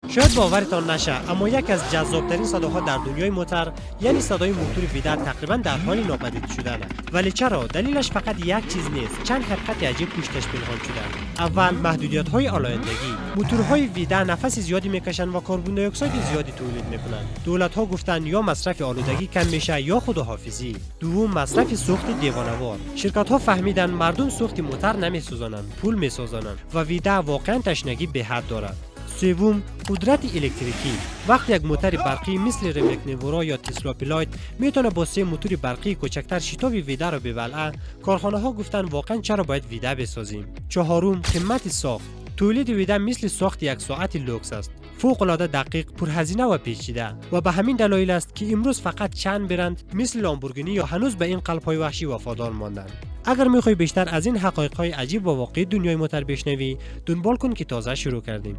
شاید باورتان نشه اما یک از جذابترین صداها در دنیای موتور یعنی صدای موتور ویدا تقریبا در حال ناپدید شدن است. ولی چرا؟ دلیلش فقط یک چیز نیست، چند حقیقت عجیب پشتش پنهان شده. اول، محدودیت های آلایندگی. موتورهای ویدا نفس زیادی میکشند و کربن دی اکساید زیادی تولید میکنند. دولت ها گفتن یا مصرف آلودگی کم میشه یا خداحافظی. دوم، مصرف سوخت دیوانه‌وار. شرکت ها فهمیدن مردم سوخت موتور نمیسوزانند، پول میسازانند و ویدا واقعا تشنگی به حد دارد. سوم، قدرت الکتریکی. وقتی یک موتور برقی مثل ریمک نیورا یا تسلا پلایت میتونه با 3 موتور برقی کوچکتر شتاب ویدا را ببلعه، کارخانه ها گفتن واقعا چرا باید ویدا بسازیم. چهارم، قیمت ساخت. تولید ویدا مثل ساخت یک ساعت لوکس است، فوق العاده دقیق، پرهزینه و پیچیده و به همین دلایل است که امروز فقط چند برند مثل لامبورگینی یا هنوز به این قلب‌های وحشی وفادار ماندند. اگر میخوای بیشتر از این حقایق‌های عجیب و واقعی دنیای موتور بشنوی، دنبال کن که تازه شروع کردیم.